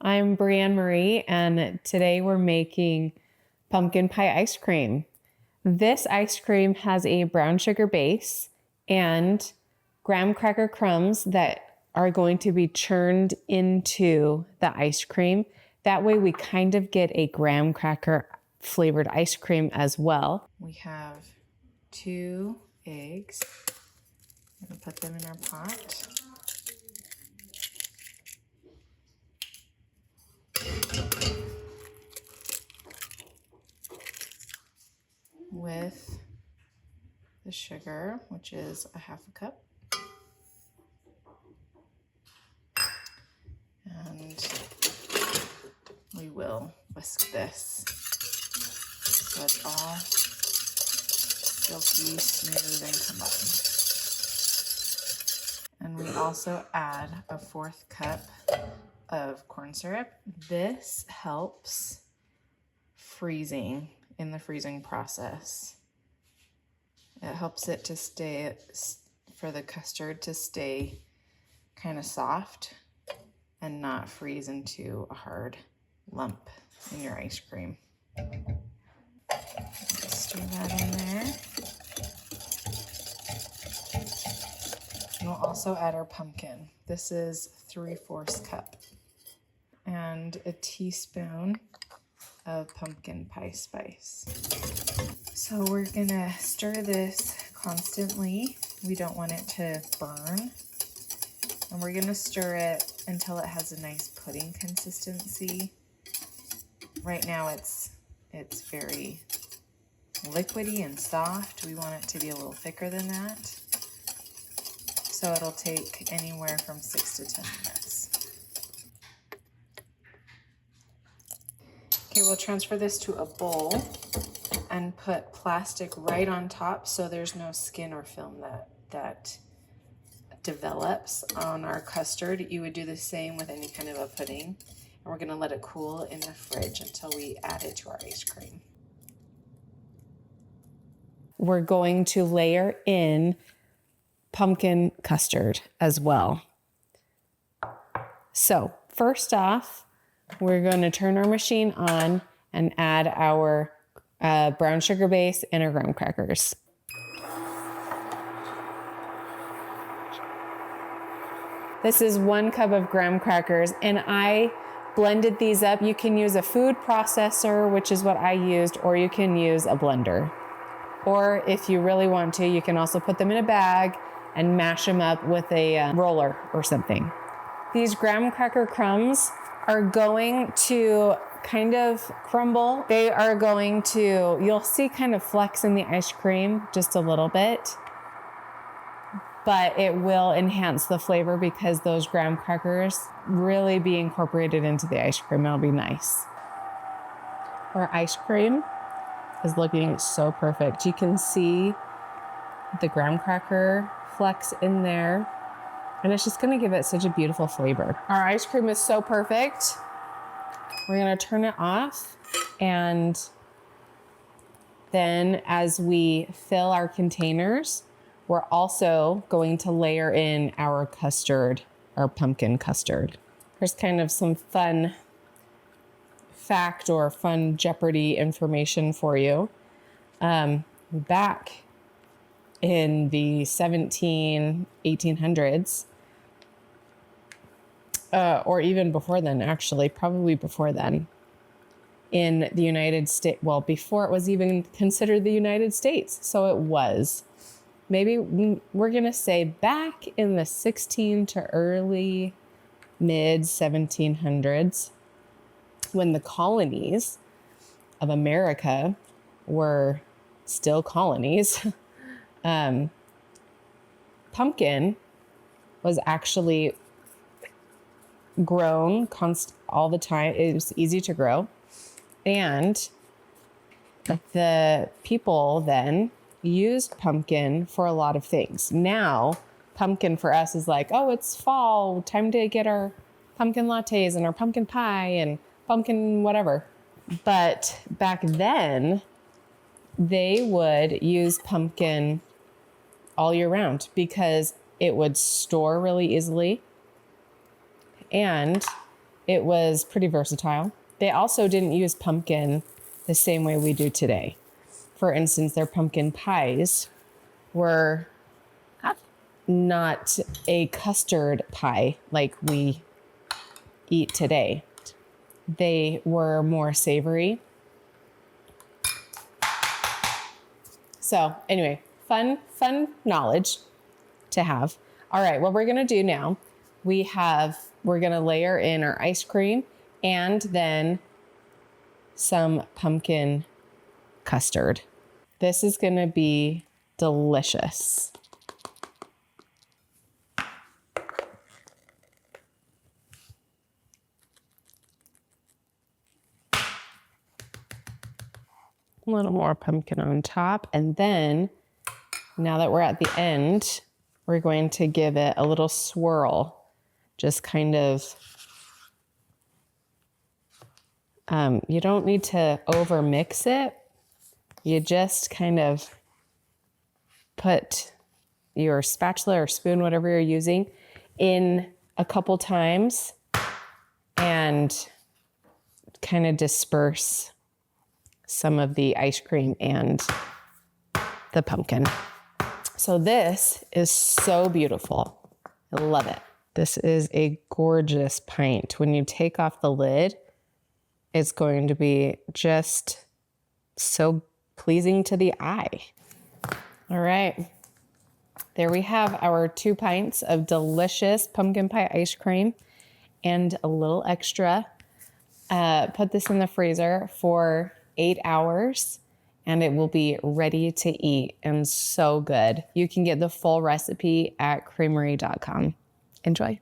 I'm Breeanne Marie, and today we're making pumpkin pie ice cream. This ice cream has a brown sugar base and graham cracker crumbs that are going to be churned into the ice cream. That way we kind of get a graham cracker flavored ice cream as well. We have 2 eggs. I'm gonna put them in our pot. With the sugar, which is a 1/2 cup. And we will whisk this so it's all silky, smooth, and combined. And we also add a 1/4 cup of corn syrup. This helps freezing in the freezing process. It helps it to stay, for the custard to stay kind of soft and not freeze into a hard lump in your ice cream. Stir that in there. And we'll also add our pumpkin. This is 3/4 cup and a teaspoon of pumpkin pie spice. So we're gonna stir this constantly. We don't want it to burn. And we're gonna stir it until it has a nice pudding consistency. Right now it's very liquidy and soft. We want it to be a little thicker than that. So it'll take anywhere from 6 to 10 minutes. Okay, we'll transfer this to a bowl and put plastic right on top so there's no skin or film that develops on our custard. You would do the same with any kind of a pudding. And we're gonna let it cool in the fridge until we add it to our ice cream. We're going to layer in pumpkin custard as well. So first off, we're going to turn our machine on and add our brown sugar base and our graham crackers. This is 1 cup of graham crackers, and I blended these up. You can use a food processor, which is what I used, or you can use a blender. Or if you really want to, you can also put them in a bag and mash them up with a roller or something. These graham cracker crumbs are going to kind of crumble. They are going to, you'll see kind of flecks in the ice cream, just a little bit, but it will enhance the flavor because those graham crackers really be incorporated into the ice cream. It'll be nice. Our ice cream is looking so perfect. You can see the graham cracker flecks in there. And it's just gonna give it such a beautiful flavor. Our ice cream is so perfect. We're gonna turn it off. And then as we fill our containers, we're also going to layer in our custard, our pumpkin custard. Here's kind of some fun fact or fun Jeopardy information for you. Back in the 1800s, or even before then, actually, probably before then, in the United States, well, before it was even considered the United States. So it was, maybe we're gonna say back in the 16 to early mid 1700s, when the colonies of America were still colonies, pumpkin was actually grown all the time. It was easy to grow. And the people then used pumpkin for a lot of things. Now, pumpkin for us is like, oh, it's fall, time to get our pumpkin lattes and our pumpkin pie and pumpkin whatever. But back then, they would use pumpkin all year round because it would store really easily. And it was pretty versatile. They also didn't use pumpkin the same way we do today. For instance, their pumpkin pies were not a custard pie like we eat today. They were more savory. So anyway, fun knowledge to have. All right, what we're gonna do now, we're gonna layer in our ice cream and then some pumpkin custard. This is gonna be delicious. A little more pumpkin on top. And then now that we're at the end, we're going to give it a little swirl. Just kind of, you don't need to over mix it. You just kind of put your spatula or spoon, whatever you're using, in a couple times and kind of disperse some of the ice cream and the pumpkin. So this is so beautiful. I love it. This is a gorgeous pint. When you take off the lid, it's going to be just so pleasing to the eye. All right. There we have our 2 pints of delicious pumpkin pie ice cream and a little extra. Put this in the freezer for 8 hours and it will be ready to eat and so good. You can get the full recipe at creamarie.com. Enjoy.